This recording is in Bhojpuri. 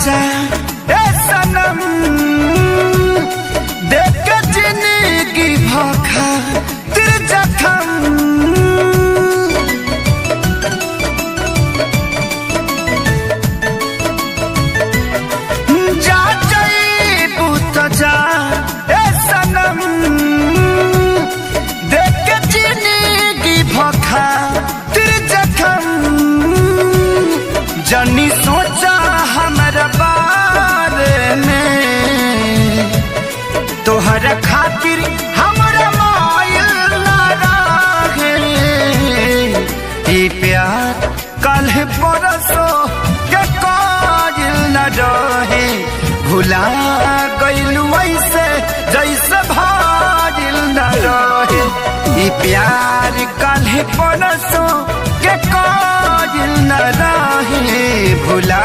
जा ए सनम देख के जिंदगी भखा तिर जखम जा जाइबू तो जा ए सनम देख के जिंदगी भखा तिर जखम जनी सोचा हमारा बारे में तोहरा खातिर हमारा मायल ना रहे ई प्यार कल परसों के कायल न रहे भुला गइलू ऐसे जैसे भागिल न रहे ई प्यार कल परसों के कायल न रहे भुला